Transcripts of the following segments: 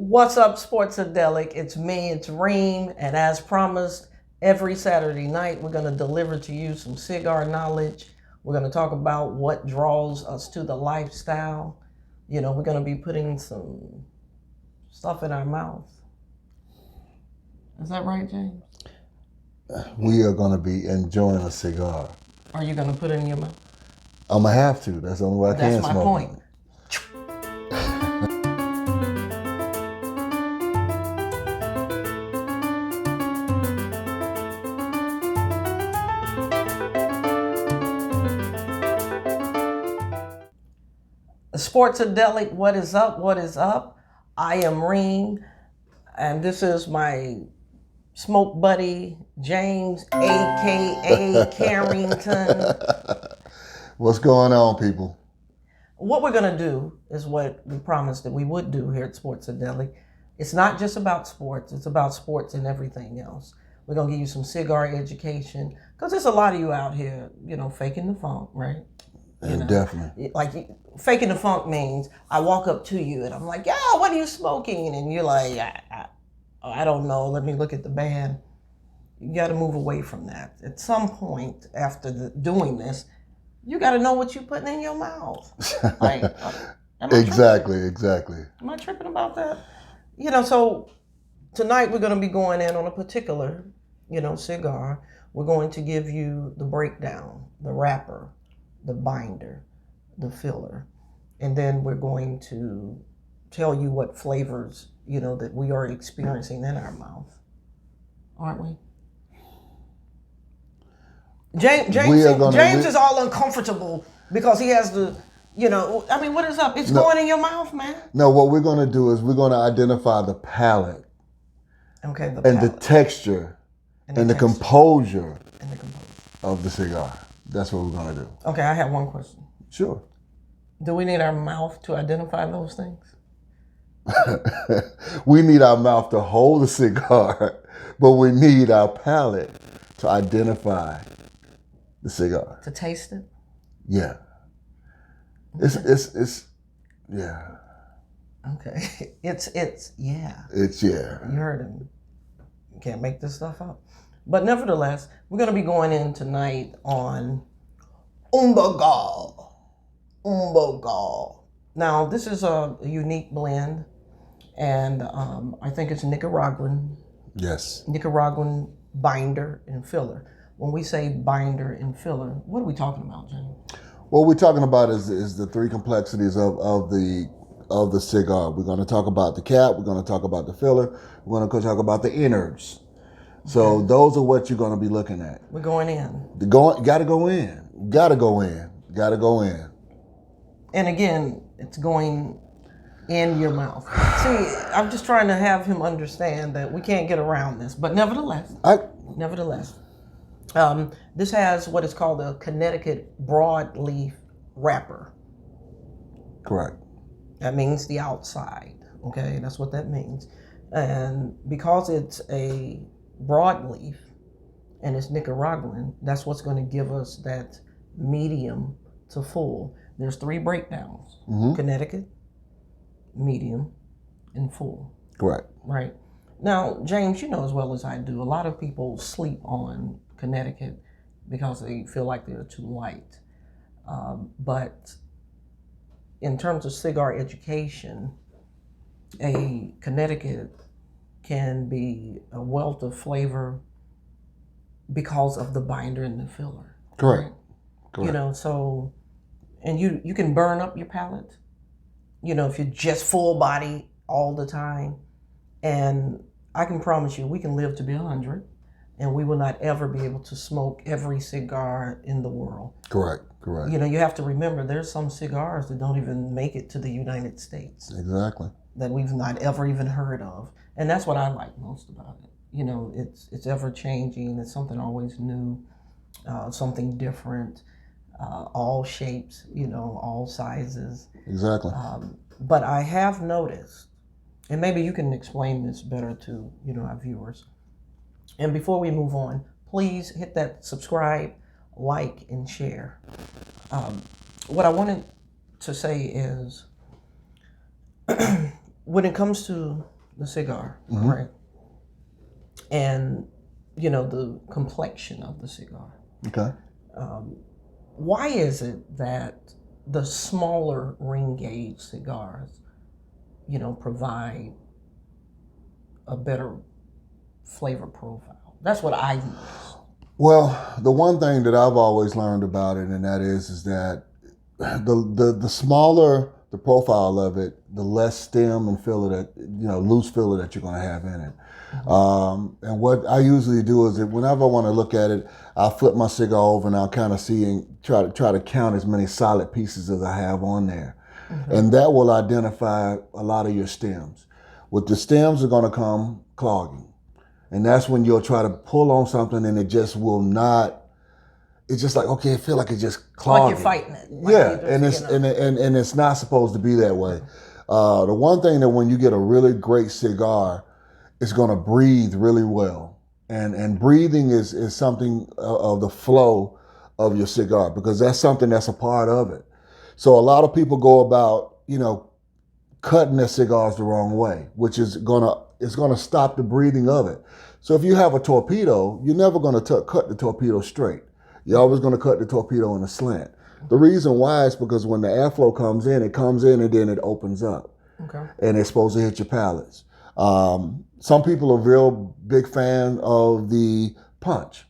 What's up, Sports-A-Delic? It's me, it's Reem, and as promised, every Saturday night we're going to deliver to you some cigar knowledge. We're going to talk about what draws us to the lifestyle. You know, we're going to be putting some stuff in our mouth. Is that right, James? We are going to be enjoying a cigar. Are you going to put it in your mouth? I'm going to have to. That's the only way I can smoke. That's my point. Sports-A-Delic, what is up? What is up? I am Reem, and this is my smoke buddy, James, a.k.a. Carrington. What's going on, people? What we're going to do is what we promised that we would do here at Sports-A-Delic. It's not just about sports. It's about sports and everything else. We're going to give you some cigar education, because there's a lot of you out here, you know, faking the funk, right? You know, definitely. Like, faking the funk means I walk up to you and I'm like, yeah, what are you smoking? And you're like, I don't know. Let me look at the band. You got to move away from that. At some point after doing this, you got to know what you're putting in your mouth. Like, Exactly. Am I tripping about that? You know, so tonight we're going to be going in on a particular, you know, cigar. We're going to give you the breakdown, the wrapper, the binder, the filler, and then we're going to tell you what flavors, you know, that we are experiencing in our mouth, aren't we? James is all uncomfortable because he has to, you know, I mean, what is up? It's going in your mouth, man. No, what we're going to do is we're going to identify the palate. Okay, the texture and the composure of the cigar. That's what we're going to do. Okay, I have one question. Sure. Do we need our mouth to identify those things? We need our mouth to hold the cigar, but we need our palate to identify the cigar. To taste it? Yeah. Okay. It's yeah. Okay. It's yeah. It's yeah. You heard him. You can't make this stuff up. But nevertheless, we're going to be going in tonight on Umbogal. Now, this is a unique blend, and I think it's Nicaraguan. Yes. Nicaraguan binder and filler. When we say binder and filler, what are we talking about, James? What we're talking about is the three complexities of the cigar. We're going to talk about the cap. We're going to talk about the filler. We're going to talk about the innards. So those are what you're going to be looking at. We're going in. Got to go in. Got to go in. And again, it's going in your mouth. See, I'm just trying to have him understand that we can't get around this. But nevertheless, this has what is called a Connecticut broadleaf wrapper. Correct. That means the outside. Okay, that's what that means. And because it's a broadleaf and it's Nicaraguan, that's what's going to give us that medium to full. There's three breakdowns: Connecticut, medium, and full. Correct. Right. Now, James, you know as well as I do, a lot of people sleep on Connecticut because they feel like they're too light. But in terms of cigar education, a Connecticut can be a wealth of flavor because of the binder and the filler. Correct. Right? Correct. You know, so, and you can burn up your palate, you know, if you're just full body all the time. And I can promise you, we can live to be 100, and we will not ever be able to smoke every cigar in the world. Correct. You know, you have to remember there's some cigars that don't even make it to the United States. Exactly. That we've not ever even heard of. And that's what I like most about it. You know, it's ever changing. It's something always new, something different, all shapes, you know, all sizes. Exactly. But I have noticed, and maybe you can explain this better to, you know, our viewers. And before we move on, please hit that subscribe, like, and share. What I wanted to say is, when it comes to the cigar, right? And, you know, the complexion of the cigar. Okay. Why is it that the smaller ring gauge cigars, you know, provide a better flavor profile? That's what I use. Well, the one thing that I've always learned about it, and that is that the smaller the profile of it, the less stem and filler that, you know, loose filler that you're going to have in it. And what I usually do is that whenever I want to look at it, I'll flip my cigar over and I'll kind of see and try to count as many solid pieces as I have on there. And that will identify a lot of your stems. With the stems are going to come clogging. And that's when you'll try to pull on something and it just will not. It's just like, okay, I feel like it's just clogging. Like you're fighting it. Like Yeah, just, and it's you know. and it's not supposed to be that way. The one thing that when you get a really great cigar, it's going to breathe really well, and breathing is something of the flow of your cigar, because that's something that's a part of it. So a lot of people go about, you know, cutting their cigars the wrong way, which is gonna stop the breathing of it. So if you have a torpedo, you're never gonna cut the torpedo straight. You're always gonna cut the torpedo in a slant. The reason why is because when the airflow comes in and then it opens up. Okay. And it's supposed to hit your palates. Some people are real big fan of the punch.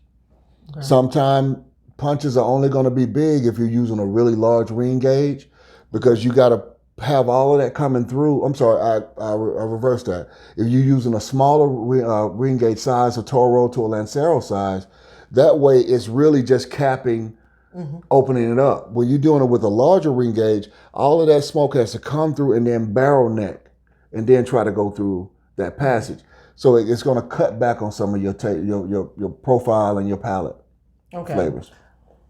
Okay. Sometimes punches are only going to be big if you're using a really large ring gauge, because you got to have all of that coming through. I'm sorry, I reversed that. If you're using a smaller ring gauge size, a Toro to a Lancero size, that way it's really just capping, opening it up. When you're doing it with a larger ring gauge, all of that smoke has to come through and then barrel neck and then try to go through that passage. So it's going to cut back on some of your profile and your palate flavors.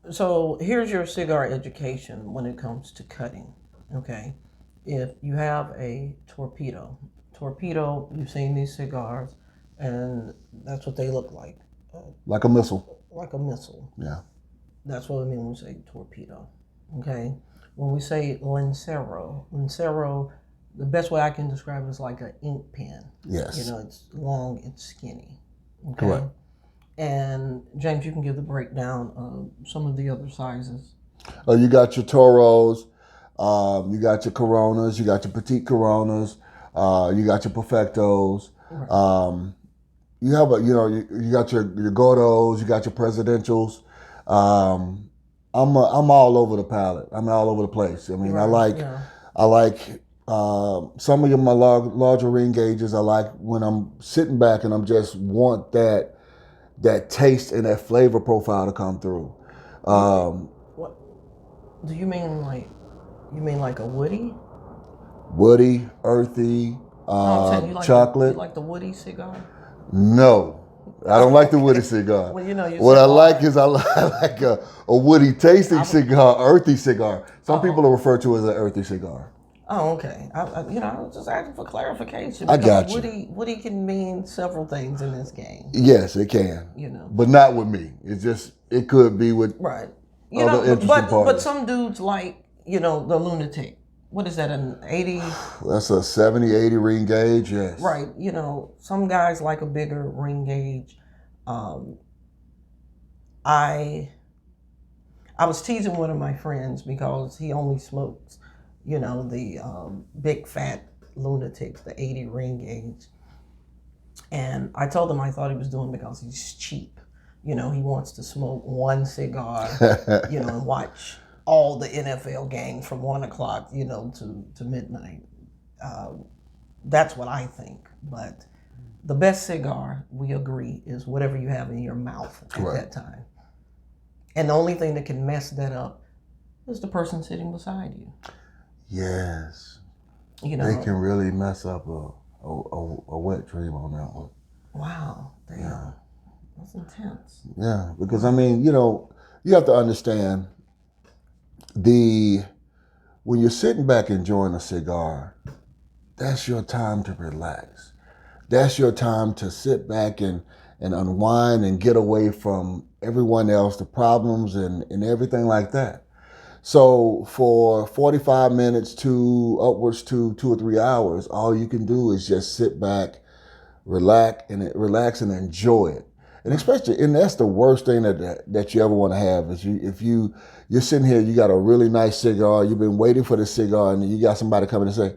So here's your cigar education when it comes to cutting. Okay. If you have a torpedo, you've seen these cigars, and that's what they look like. Like a missile. Like a missile. Yeah. That's what we mean when we say torpedo. Okay. When we say Lancero, the best way I can describe it is like an ink pen. Yes. You know, it's long, it's skinny. Okay. Correct. And James, you can give the breakdown of some of the other sizes. You got your Toros, you got your Coronas, you got your Petite Coronas, you got your Perfectos. Right. You have you got your Gordos, you got your Presidentials. I'm all over the palette. I'm all over the place. I mean, right. I like some of my larger ring gauges. I like when I'm sitting back and I'm just want that taste and that flavor profile to come through. What do you mean? Like a woody? Woody, earthy, chocolate. You like the woody cigar? No, I don't like the woody cigar. Well, you know, what I like is I like a woody tasting cigar, earthy cigar. Some people are referred to as an earthy cigar. Oh, okay. I was just asking for clarification. I got you. Woody can mean several things in this game. Yes, it can. You know, but not with me. It's just it could be with right. But some dudes like the lunatic. What is that, an 80? That's a 70, 80 ring gauge, yes. Right. You know, some guys like a bigger ring gauge. I was teasing one of my friends because he only smokes, the big fat lunatics, the 80 ring gauge. And I told him I thought he was doing it because he's cheap. He wants to smoke one cigar, and watch all the NFL games from 1 o'clock, to midnight. That's what I think. But the best cigar, we agree, is whatever you have in your mouth at that time. And the only thing that can mess that up is the person sitting beside you. Yes. They can really mess up a wet dream on that one. Wow. Damn. Yeah. That's intense. Yeah, because you have to understand when you're sitting back enjoying a cigar, that's your time to relax. That's your time to sit back and unwind and get away from everyone else, the problems and everything like that. So for 45 minutes to upwards to 2 or 3 hours, all you can do is just sit back, relax and enjoy it. And especially, and that's the worst thing that you ever want to have is if you're sitting here, you got a really nice cigar, you've been waiting for the cigar, and you got somebody coming and say,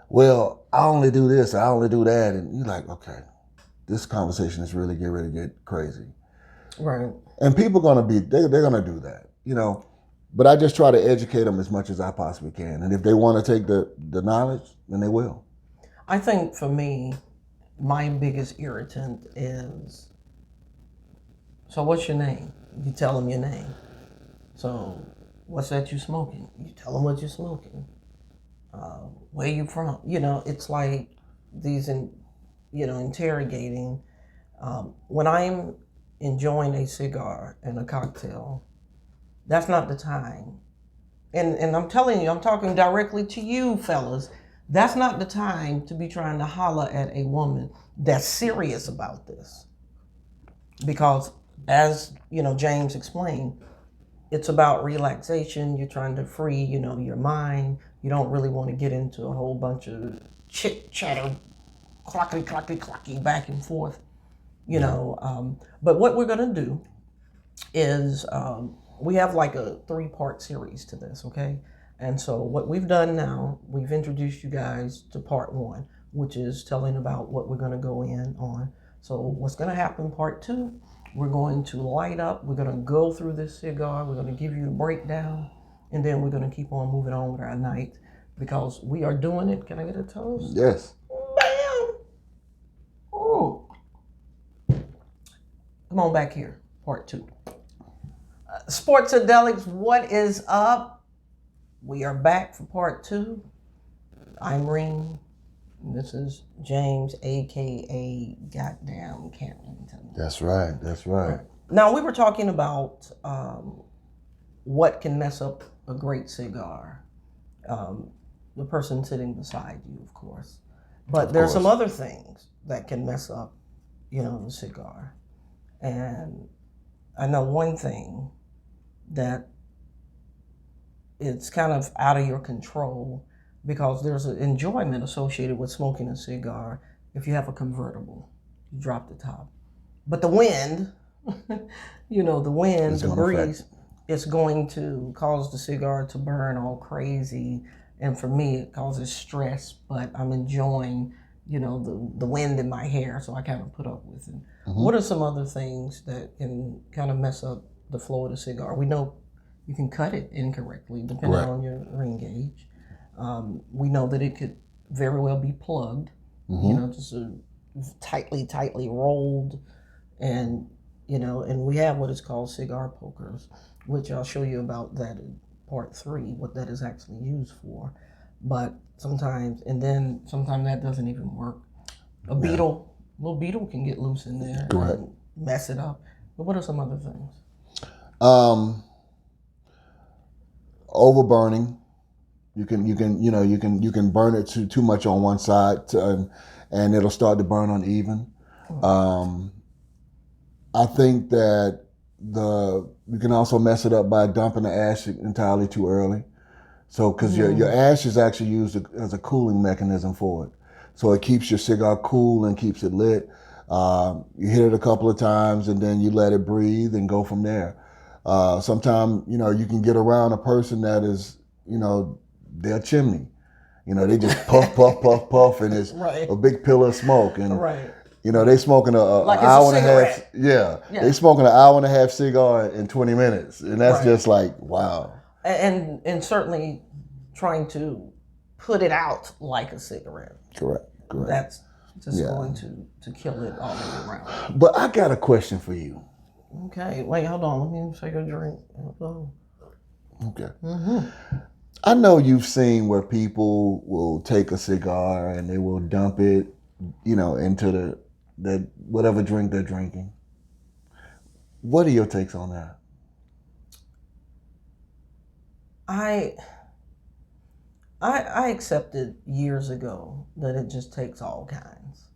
well, I only do this, I only do that, and you're like, okay, this conversation is really getting ready to get crazy. Right. And people they're gonna do that, you know. But I just try to educate them as much as I possibly can. And if they want to take the knowledge, then they will. I think for me, my biggest irritant is, so what's your name? You tell them your name. So what's that you smoking? You tell them what you're smoking. Where you from? You know, it's like these, interrogating. When I'm enjoying a cigar and a cocktail, that's not the time. And I'm telling you, I'm talking directly to you fellas. That's not the time to be trying to holler at a woman that's serious about this. Because as, James explained, it's about relaxation. You're trying to free, your mind. You don't really want to get into a whole bunch of chit chatter, clocky, back and forth, But what we're going to do is we have like a 3-part series to this, okay? And so what we've done now, we've introduced you guys to part 1, which is telling about what we're going to go in on. So what's going to happen part 2, we're going to light up, we're going to go through this cigar, we're going to give you the breakdown, and then we're going to keep on moving on with our night because we are doing it. Can I get a toast? Yes. Bam! Oh. Come on back here, part 2. Sports-A-Delics, what is up? We are back for part 2. I'm Ring. This is James, aka Goddamn Carrington. That's right. That's right. Now we were talking about what can mess up a great cigar. The person sitting beside you, of course. But there's some other things that can mess up, the cigar. And I know one thing that it's kind of out of your control because there's an enjoyment associated with smoking a cigar. If you have a convertible, you drop the top. But the wind, the breeze, it's going to cause the cigar to burn all crazy. And for me, it causes stress, but I'm enjoying, the wind in my hair, so I kind of put up with it. Mm-hmm. What are some other things that can kind of mess up the flow of the cigar? We know you can cut it incorrectly depending on your ring gauge. We know that it could very well be plugged, just tightly rolled, and and we have what is called cigar pokers, which I'll show you about that in part 3, what that is actually used for. But sometimes that doesn't even work. A little beetle can get loose in there and mess it up. But what are some other things? Overburning. You can burn it too much on one side, and it'll start to burn uneven. I think that you can also mess it up by dumping the ash entirely too early. So, because your ash is actually used as a cooling mechanism for it. So it keeps your cigar cool and keeps it lit. You hit it a couple of times and then you let it breathe and go from there. Sometimes, you can get around a person that is, they're a chimney. They just puff, and it's a big pillar of smoke. And, they smoking an hour and a half. Yeah. They smoking an hour and a half cigar in 20 minutes. And that's just like, wow. And certainly trying to put it out like a cigarette. Correct. That's just going to kill it all the way around. But I got a question for you. Okay, wait, hold on. Let me take a drink. Okay. Mm-hmm. I know you've seen where people will take a cigar and they will dump it, into the whatever drink they're drinking. What are your takes on that? I accepted years ago that it just takes all kinds.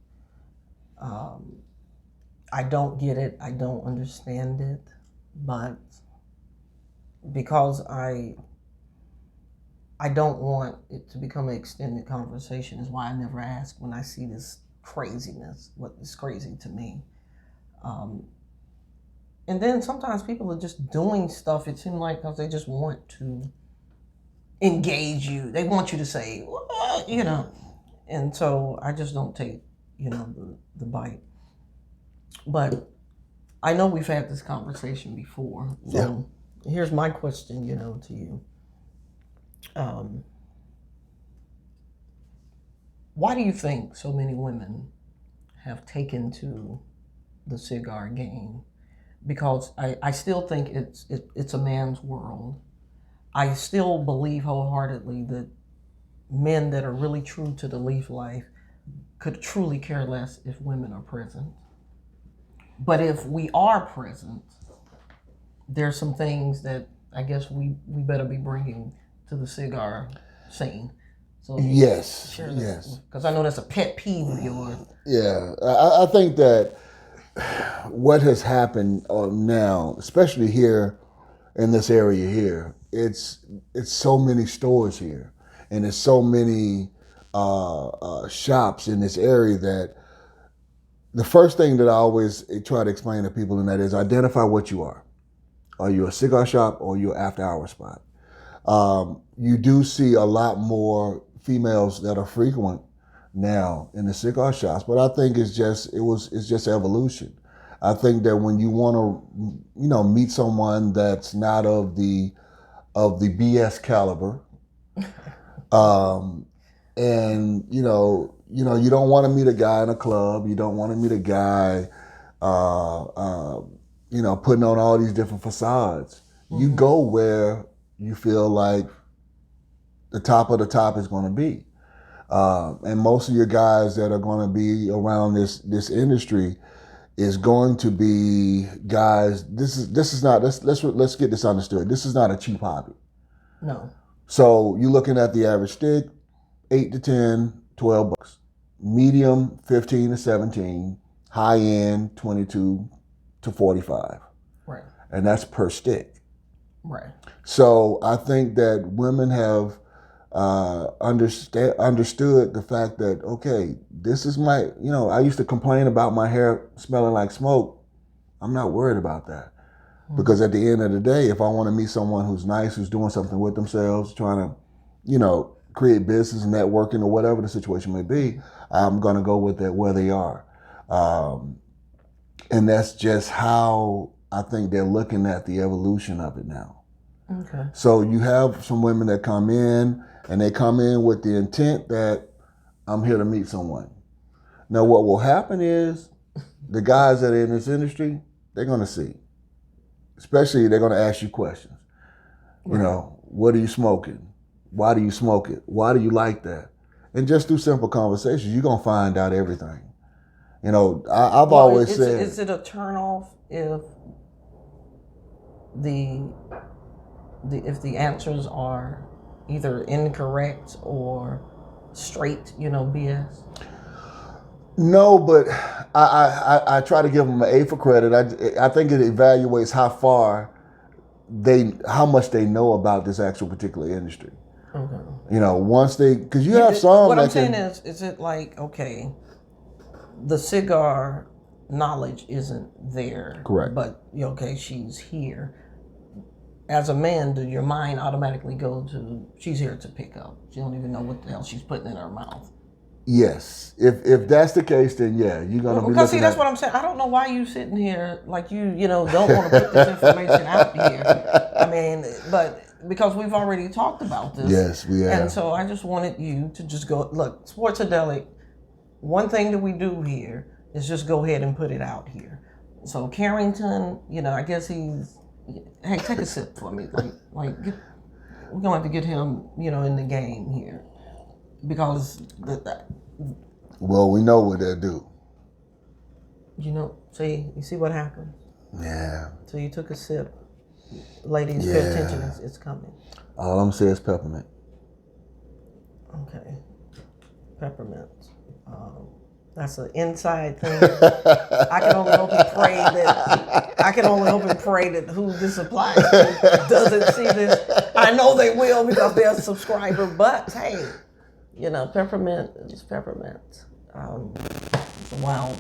I don't get it. I don't understand it. But because I don't want it to become an extended conversation is why I never ask when I see this craziness, what is crazy to me. And then sometimes people are just doing stuff, it seems like, because they just want to engage you. They want you to say, "What?" And so I just don't take, the bite. But I know we've had this conversation before. So here's my question, to you. Why do you think so many women have taken to the cigar game? Because I still think it's a man's world. I still believe wholeheartedly that men that are really true to the leaf life could truly care less if women are present. But if we are present, there's some things that I guess we better be bringing to the cigar scene. So yes, because I know that's a pet peeve of yours. Yeah, I think that what has happened now, especially here in this area here, it's so many stores here, and there's so many shops in this area that the first thing that I always try to explain to people in that is identify what you are. Are you a cigar shop or are you an after-hour spot? You do see a lot more females that are frequent now in the cigar shops, but I think it's just evolution. I think that when you want to, meet someone that's not of the BS caliber, and you don't want to meet a guy in a club, you don't want to meet a guy, putting on all these different facades. Mm-hmm. You go where you feel like the top of the top is going to be. And most of your guys that are going to be around this industry is going to be guys. This is not. Let's get this understood. This is not a cheap hobby. No. So you're looking at the average stick, $8 to $10, $12. Medium, 15 to 17. High end, 22 to 45. Right. And that's per stick. Right. So I think that women have understood the fact that, okay, this is my, I used to complain about my hair smelling like smoke. I'm not worried about that. Mm-hmm. Because at the end of the day, if I want to meet someone who's nice, who's doing something with themselves, trying to, create business, networking, or whatever the situation may be, I'm going to go with that where they are. And that's just how I think they're looking at the evolution of it now. Okay. So you have some women that come in, and they come in with the intent that I'm here to meet someone. Now, what will happen is the guys that are in this industry, they're going to see. Especially, they're going to ask you questions. Right. What are you smoking? Why do you smoke it? Why do you like that? And just through simple conversations, you're going to find out everything. I've always said... Is it a turnoff if the answers are either incorrect or straight, BS? No, but I try to give them an A for credit. I think it evaluates how much they know about this actual particular industry. Okay. Once because you have some. What I'm saying is it like, okay, the cigar knowledge isn't there. Correct. But okay, she's here. As a man, do your mind automatically go to she's here to pick up? She don't even know what the hell she's putting in her mouth. Yes. If that's the case, then yeah, you're gonna be. Because that's what I'm saying. I don't know why you sitting here like you don't want to put this information out here. I mean, but because we've already talked about this. Yes, we have. And so I just wanted you to just go look. Sports-A-Delic. One thing that we do here is just go ahead and put it out here. So Carrington, I guess he's. Hey, take a sip for me. We're gonna have to get him, in the game here, because well, we know what they'll do. See, you see what happened? Yeah. So you took a sip. Ladies, pay attention. It's coming. All I'm saying is peppermint. Okay, peppermint. That's an inside thing. I can only hope and pray that who this applies to doesn't see this. I know they will because they're a subscriber. But hey, peppermint is peppermint. It's a wild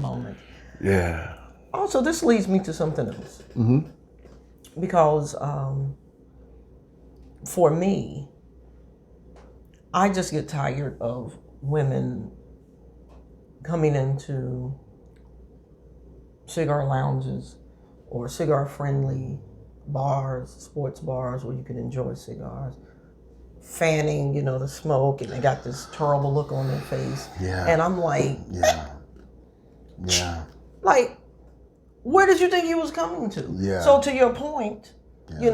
moment. Yeah. Also, this leads me to something else. Mm-hmm. Because for me, I just get tired of women coming into cigar lounges or cigar-friendly bars, sports bars where you can enjoy cigars, fanning, the smoke, and they got this terrible look on their face. Yeah. And I'm like, yeah. Like, where did you think you was coming to? Yeah. So to your point, we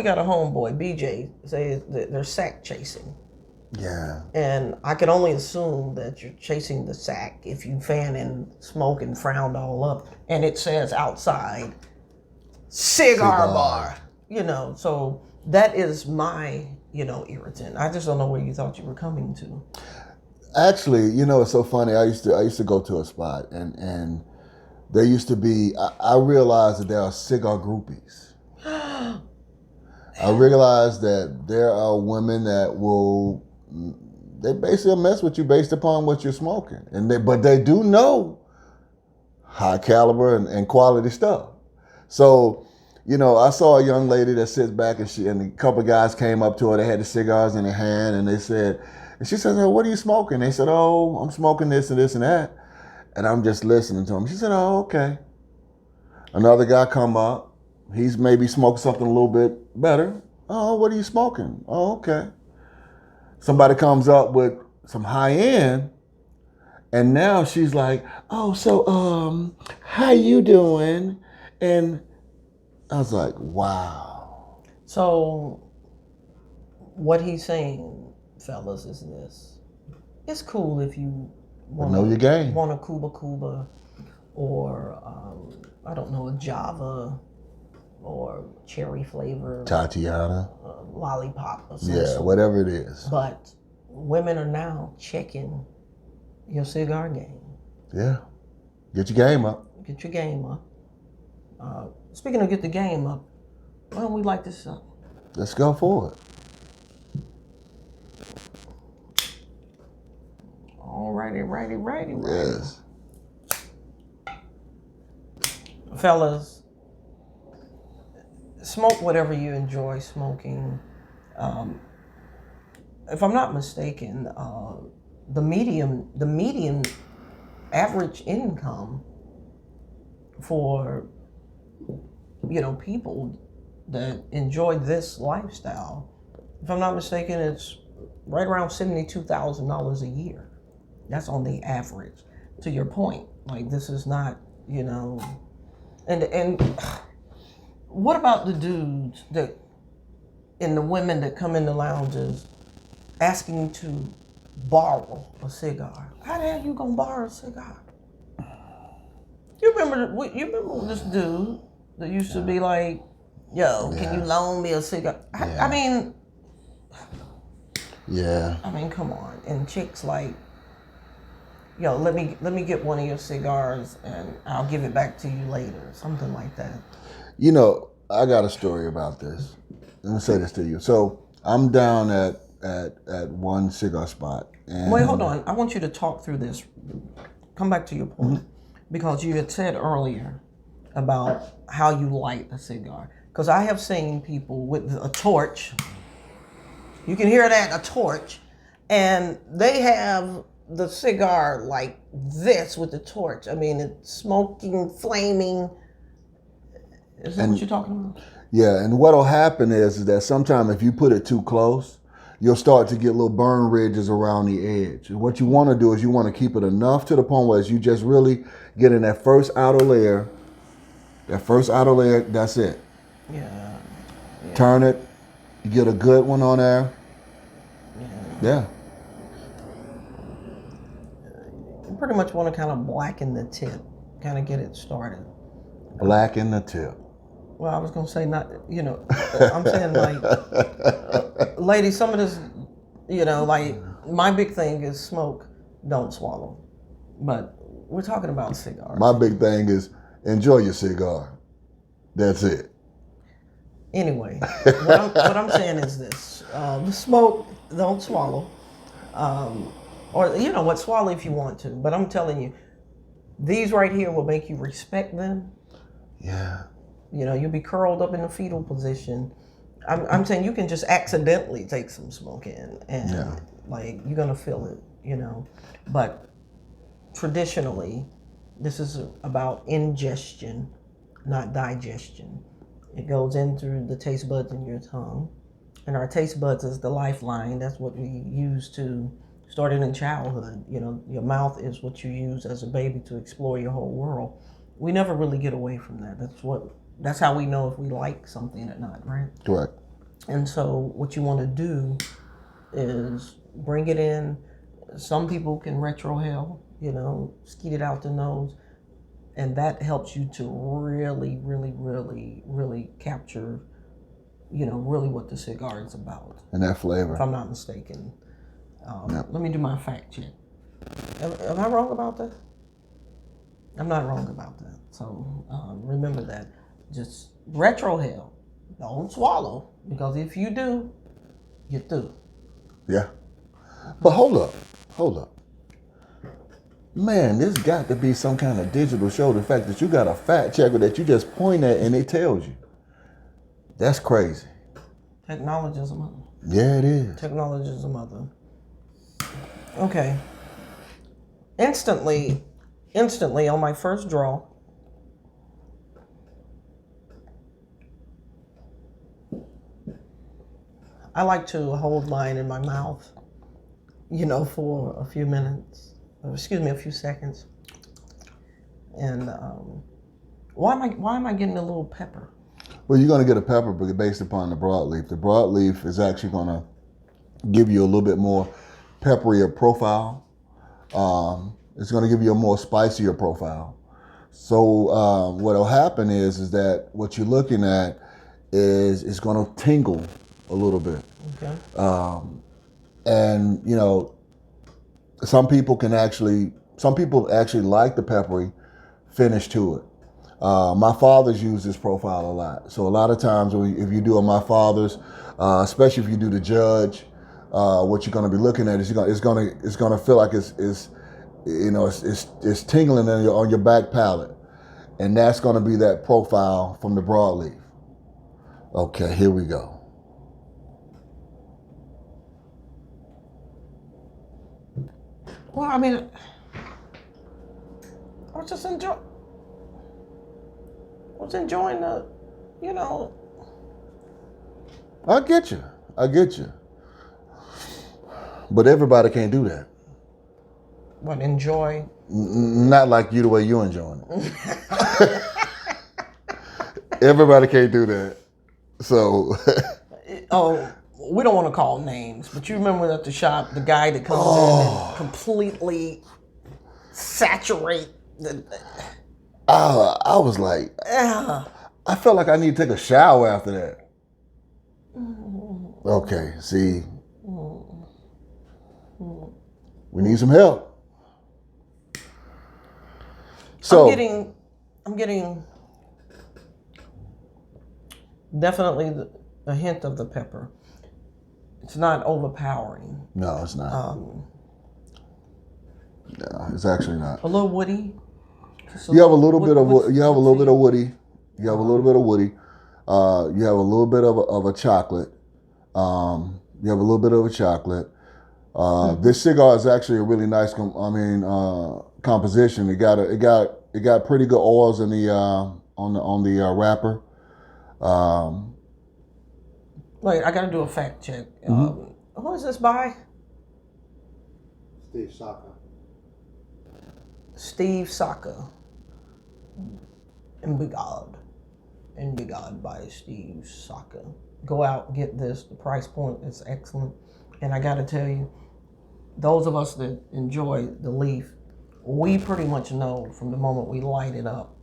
got a homeboy, BJ, say that they're sack chasing. Yeah. And I can only assume that you're chasing the sack if you fan and smoke and frowned all up. And it says outside, cigar bar. So that is my, irritant. I just don't know where you thought you were coming to. Actually, it's so funny. I used to go to a spot and there used to be, I realized that there are cigar groupies. I realized that there are women that they basically mess with you based upon what you're smoking. But they do know high caliber and quality stuff. So, I saw a young lady that sits back and a couple of guys came up to her. They had the cigars in their hand and she said, "Oh, what are you smoking?" They said, "Oh, I'm smoking this and this and that." And I'm just listening to him. She said, "Oh, okay." Another guy come up. He's maybe smoking something a little bit better. "Oh, what are you smoking?" "Oh, okay." Somebody comes up with some high end, and now she's like, "Oh, so how you doing?" And I was like, wow. So what he's saying, fellas, is this: it's cool if you know your game. Want a Cuba or I don't know, a Java or cherry flavor, Tatiana, lollipop or something. Yeah, whatever it is. But women are now checking your cigar game. Yeah, get your game up. Get your game up. Speaking of get the game up, why don't we light this up? Let's go for it. Righty. Yes. Fellas, smoke whatever you enjoy smoking. If I'm not mistaken, the median average income for people that enjoy this lifestyle, if I'm not mistaken, it's right around $72,000 a year. That's on the average. To your point, like, this is not, and what about the dudes and the women that come in the lounges asking to borrow a cigar? How the hell you gonna borrow a cigar? You remember this dude that used to be like, "Yo, can you loan me a cigar?" I mean, come on. And chicks like, "Yo, let me get one of your cigars and I'll give it back to you later," something like that. I got a story about this. Let me say this to you. So I'm down at one cigar spot. And wait, hold on. I want you to talk through this. Come back to your point, because you had said earlier about how you light a cigar. Because I have seen people with a torch. You can hear that, a torch, and they have the cigar like this with the torch. I mean, it's smoking, flaming. Is that what you're talking about? Yeah, and what'll happen is that sometimes if you put it too close, you'll start to get little burn ridges around the edge. And what you want to do is you want to keep it enough to the point where you just really get in that first outer layer. That's it. Yeah. Turn it. You get a good one on there. Yeah. You pretty much want to kind of blacken the tip, kind of get it started. Blacken the tip. Well, I was going to say not, I'm saying like, ladies, some of this, like, my big thing is smoke, don't swallow. But we're talking about cigars. My big thing is enjoy your cigar. That's it. Anyway, what I'm saying is this: smoke, don't swallow, or you know what, swallow if you want to. But I'm telling you, these right here will make you respect them. Yeah. You know, you'll be curled up in the fetal position. I'm saying you can just accidentally take some smoke in, and like you're gonna feel it. You know, but traditionally, this is about ingestion, not digestion. It goes in through the taste buds in your tongue. And our taste buds is the lifeline. That's what we use to start it in childhood. You know, your mouth is what you use as a baby to explore your whole world. We never really get away from that. That's how we know if we like something or not, right? Correct. And so what you want to do is bring it in. Some people can retrohale, you know, skeet it out the nose. And that helps you to really, really, really, really capture, you know, really what the cigar is about. And that flavor. If I'm not mistaken. Let me do my fact check. Am I wrong about that? I'm not wrong about that. So remember that. Just retrohale. Don't swallow. Because if you do, you're through. Yeah. But hold up. Man, this got to be some kind of digital show. The fact that you got a fact checker that you just point at and it tells you. That's crazy. Technology is a mother. Yeah, it is. Technology is a mother. Okay. Instantly on my first draw, I like to hold mine in my mouth, you know, for a few minutes. A few seconds. And why am I getting a little pepper? Well, you're going to get a pepper based upon the broadleaf. The broadleaf is actually going to give you a little bit more pepperier profile. It's going to give you a more spicier profile. So what will happen is that what you're looking at is it's going to tingle a little bit. Okay. And you know, some people actually like the peppery finish to it. My father's used this profile a lot. So a lot of times if you do my father's, especially if you do the judge, what you're going to be looking at is it's going to feel like it's tingling on your back palate, and that's going to be that profile from the broadleaf. Okay, here we go. Well, I mean, I was enjoying the, you know. I get you. But everybody can't do that. What, enjoy? Not like you the way you're enjoying it. Everybody can't do that. So. Oh, we don't want to call names, but you remember at the shop, the guy that comes in and completely saturate the. I was like, I felt like I need to take a shower after that. Okay, see, we need some help. So I'm getting definitely a hint of the pepper. It's not overpowering. No, it's not. No, it's actually not. A little woody. You have a little bit of woody. You have a little bit of woody. You have a little bit of woody. You have a little bit of a chocolate. You have a little bit of a chocolate. This cigar is actually a really nice. Composition. It got pretty good oils in the on the wrapper. Wait, I got to do a fact check. Who is this by? Steve Saka. Embigod by Steve Saka. Go out, get this. The price point is excellent. And I got to tell you, those of us that enjoy the leaf, we pretty much know from the moment we light it up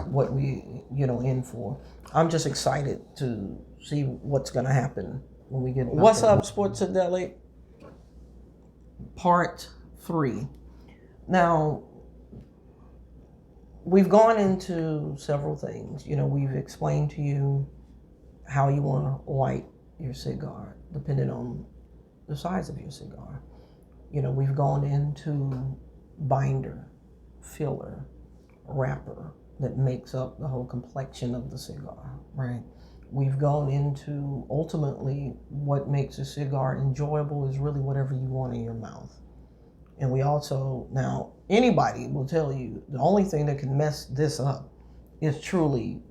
what we, in for. I'm just excited to see what's going to happen when we get it. What's up, Sports-A-Delic? Part 3. Now, we've gone into several things. We've explained to you how you want to light your cigar, depending on the size of your cigar. We've gone into binder, filler, wrapper that makes up the whole complexion of the cigar, right? We've gone into ultimately what makes a cigar enjoyable is really whatever you want in your mouth. And we also, now, anybody will tell you the only thing that can mess this up is truly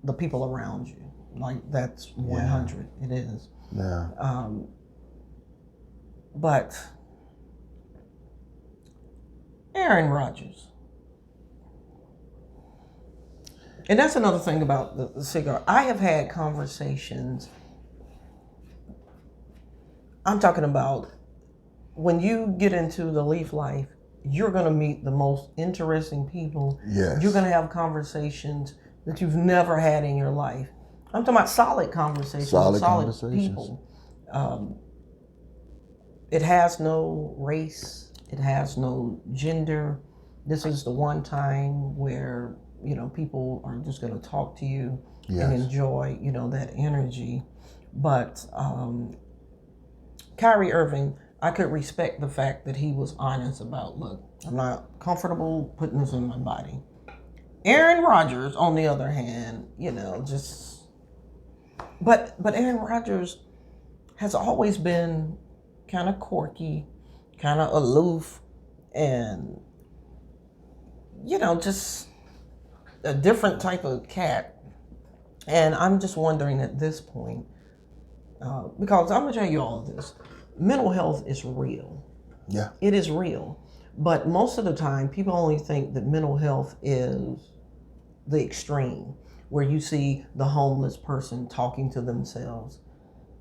the people around you. Like, that's 100. Yeah. It is. Yeah. But Aaron Rodgers. And that's another thing about the cigar. I have had conversations. I'm talking about when you get into the leaf life, you're going to meet the most interesting people. Yes. You're going to have conversations that you've never had in your life. I'm talking about solid conversations with solid people. It has no race. It has no gender. This is the one time where, people are just going to talk to you and enjoy, that energy. But Kyrie Irving, I could respect the fact that he was honest about, look, I'm not comfortable putting this in my body. Aaron Rodgers, on the other hand, but Aaron Rodgers has always been kind of quirky, kind of aloof, and, just a different type of cat. And I'm just wondering at this point, because I'm going to tell you all of this, mental health is real. Yeah. It is real. But most of the time, people only think that mental health is the extreme, where you see the homeless person talking to themselves.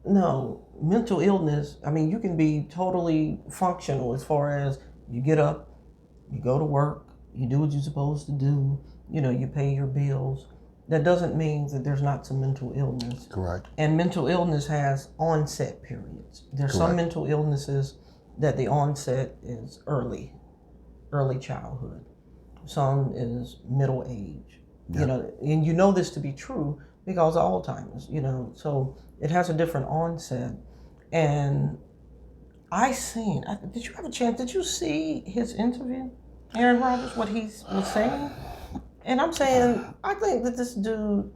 No, mental illness, you can be totally functional as far as you get up, you go to work, you do what you're supposed to do, you pay your bills. That doesn't mean that there's not some mental illness. Correct. And mental illness has onset periods. There's some mental illnesses that the onset is early childhood. Some is middle age. Yeah. And this to be true because of Alzheimer's, so it has a different onset. And did you have a chance, did you see his interview, Aaron Rodgers, what he was saying? And I'm saying, I think that this dude,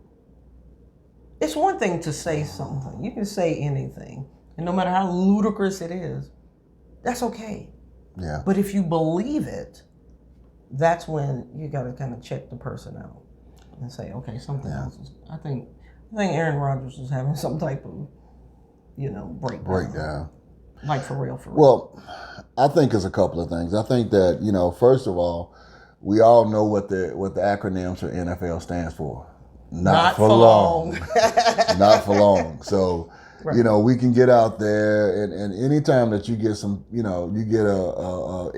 it's one thing to say something. You can say anything. And no matter how ludicrous it is, that's okay. Yeah. But if you believe it, that's when you got to kind of check the person out and say, okay, something else is, I think Aaron Rodgers is having some type of, breakdown. Like for real. Well, I think it's a couple of things. I think that, first of all, we all know what the acronyms for NFL stands for. Not for long. Not for long. So, right. We can get out there and anytime that you get some, you get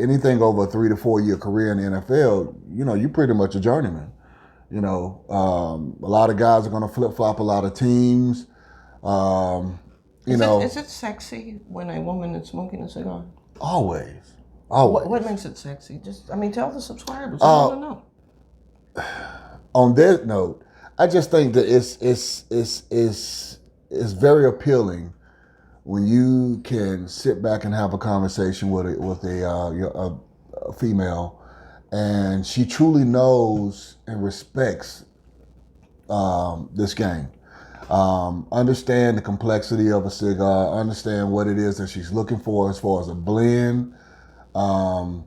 anything over a 3 to 4 year career in the NFL, you're pretty much a journeyman. A lot of guys are going to flip-flop a lot of teams. Is it sexy when a woman is smoking a cigar? Always. What makes it sexy? Just, tell the subscribers. I want to know. On that note, I just think that it's very appealing when you can sit back and have a conversation with a female, and she truly knows and respects this game. Understand the complexity of a cigar, understand what it is that she's looking for as far as a blend, and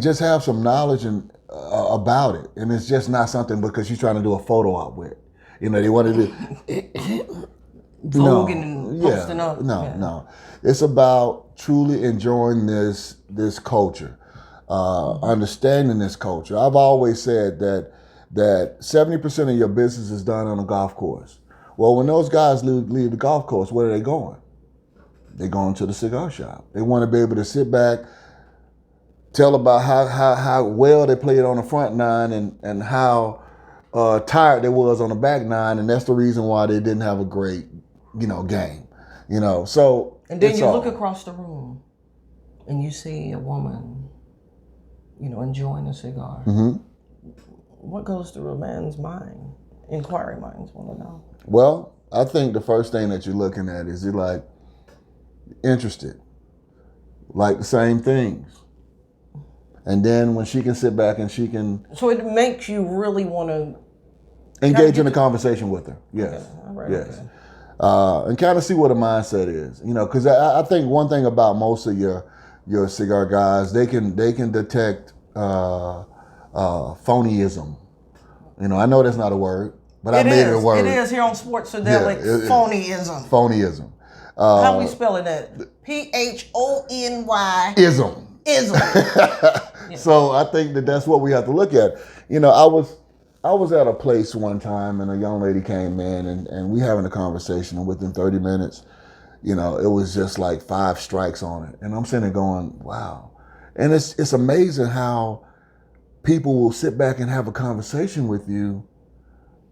just have some knowledge about it. And it's just not something because she's trying to do a photo op with. They want to do voguing and posting up. No. It's about truly enjoying this culture, understanding this culture. I've always said that 70% of your business is done on a golf course. Well, when those guys leave the golf course, where are they going? They're going to the cigar shop. They want to be able to sit back, tell about how well they played on the front nine and how tired they was on the back nine, and that's the reason why they didn't have a great, game. So and then you look across the room and you see a woman, enjoying a cigar, what goes through a man's mind? Inquiring minds want to know. Well, I think the first thing that you're looking at is you're like interested, like the same things. And then when she can sit back and she can... So it makes you really want to... engage in a conversation with her. Yes. Okay. All right. Yes. Okay. And kind of see what her mindset is. Because I think one thing about most of your cigar guys, they can detect phonyism. I know that's not a word, but I made it a word. It is here on Sports-A-Delic. Phonyism. Phonyism. How we spelling that? P-H-O-N-Y. Ism. Yeah. So I think that's what we have to look at. I was at a place one time and a young lady came in and we having a conversation, and within 30 minutes, it was just like 5 strikes on it. And I'm sitting there going, wow. And it's amazing how people will sit back and have a conversation with you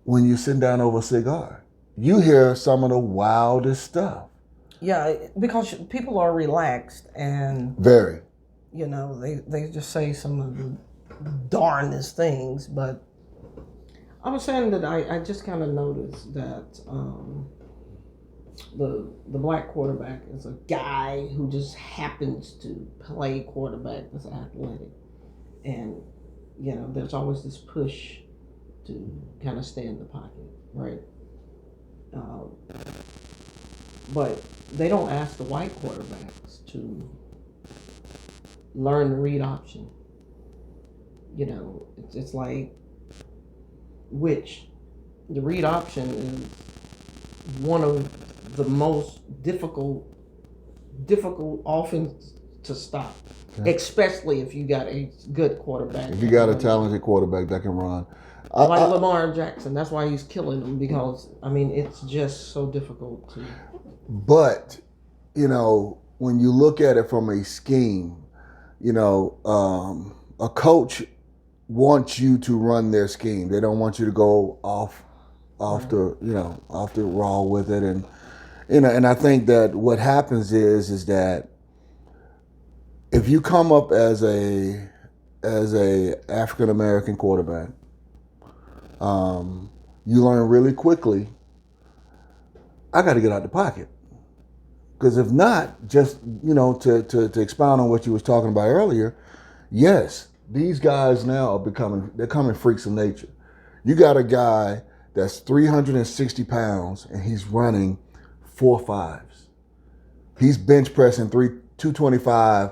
when you're sitting down over a cigar. You hear some of the wildest stuff. Yeah, because people are relaxed and... Very. They just say some of the darndest things, but I was saying that I just kind of noticed that the black quarterback is a guy who just happens to play quarterback that's athletic, and there's always this push to kind of stay in the pocket, right? But they don't ask the white quarterbacks to learn the read option. It's like, which the read option is one of the most difficult offense to stop, especially if you got a good quarterback. If you got a talented quarterback that can run. Like Lamar Jackson, that's why he's killing them, because, it's just so difficult to... But, when you look at it from a scheme, a coach wants you to run their scheme. They don't want you to go off the raw with it. And I think that what happens is that if you come up as a African American quarterback, you learn really quickly, I got to get out the pocket. Because if not, just, to expound on what you was talking about earlier, yes, these guys now they're becoming freaks of nature. You got a guy that's 360 pounds and he's running 4.5s. He's bench pressing 225,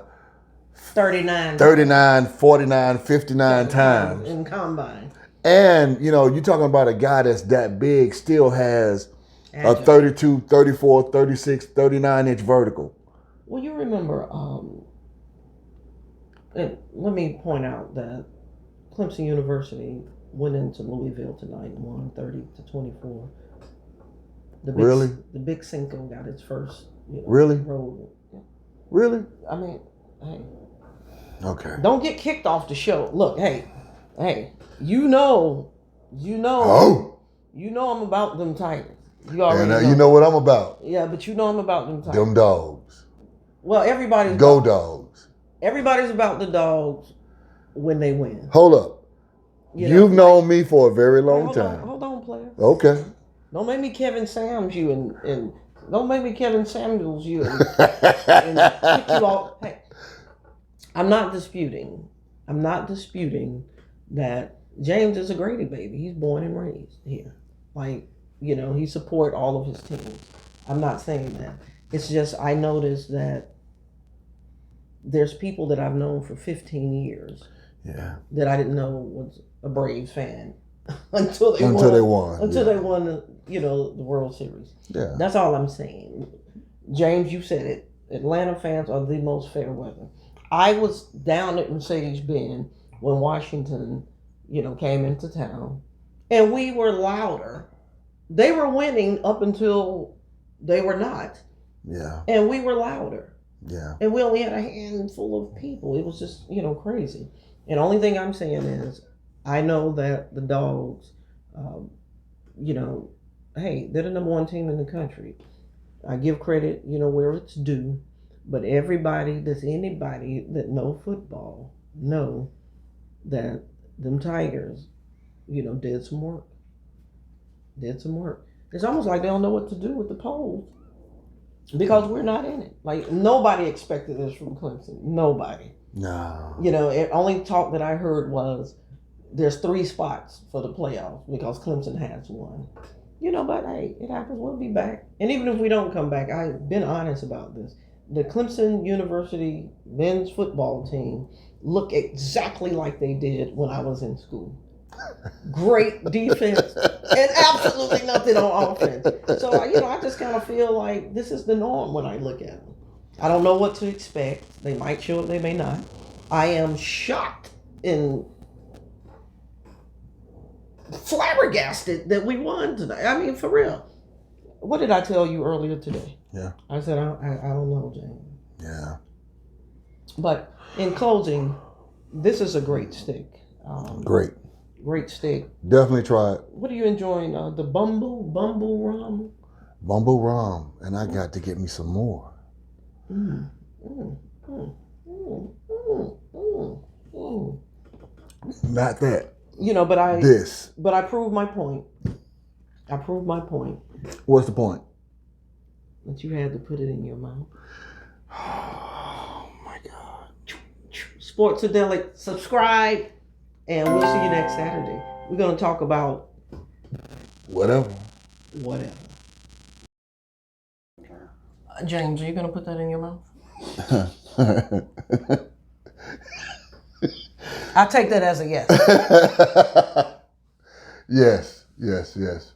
39, 49, 59 times. In combine. And, you're talking about a guy that's that big still has Agile. a 32, 34, 36, 39-inch vertical. Well, you remember, and let me point out that Clemson University went into Louisville tonight and won 30-24. Really? The Big Cinco got its first really? road. Really? Hey. Okay. Don't get kicked off the show. Look, hey, you know I'm about them Tigers. You already know. You know what I'm about. Yeah, but I'm about them Tigers. Them dogs. Well, everybody's... Go dogs. Everybody's about the dogs when they win. Hold up. You've known me for a very long time. Hold on, player. Okay. Don't make me Kevin Samuels you and don't make me Kevin Samuels you and kick you off. Hey, I'm not disputing that James is a Grady baby. He's born and raised here. He support all of his teams. I'm not saying that. It's just I noticed that there's people that I've known for 15 years. Yeah. That I didn't know was a Braves fan until they won the World Series. Yeah. That's all I'm saying. James, you said it. Atlanta fans are the most fair weather. I was down at Mercedes-Benz when Washington, came into town, and we were louder. They were winning up until they were not. Yeah. And we were louder. Yeah. And we only had a handful of people. It was just, crazy. And the only thing I'm saying is, I know that the dogs, hey, they're the number one team in the country. I give credit, where it's due. But does anybody that know football know that them Tigers, did some work. Did some work. It's almost like they don't know what to do with the polls because we're not in it. Like nobody expected this from Clemson. Nobody. No. The only talk that I heard was there's 3 spots for the playoffs because Clemson has one. But hey, it happens. We'll be back. And even if we don't come back, I've been honest about this. The Clemson University men's football team look exactly like they did when I was in school. Great defense and absolutely nothing on offense. So, I just kind of feel like this is the norm when I look at them. I don't know what to expect. They might show up, they may not. I am shocked and flabbergasted that we won tonight. I mean, for real. What did I tell you earlier today? Yeah. I said, I don't know, James. Yeah. But in closing, this is a great steak. Great steak. Definitely try it. What are you enjoying? The Bumble Rum? Bumble Rum. And I got to get me some more. Not that. But I proved my point. What's the point? That you had to put it in your mouth. Oh my God. Sports-A-Delic, subscribe, and we'll see you next Saturday. We're going to talk about whatever. James, are you going to put that in your mouth? I'll take that as a yes. Yes.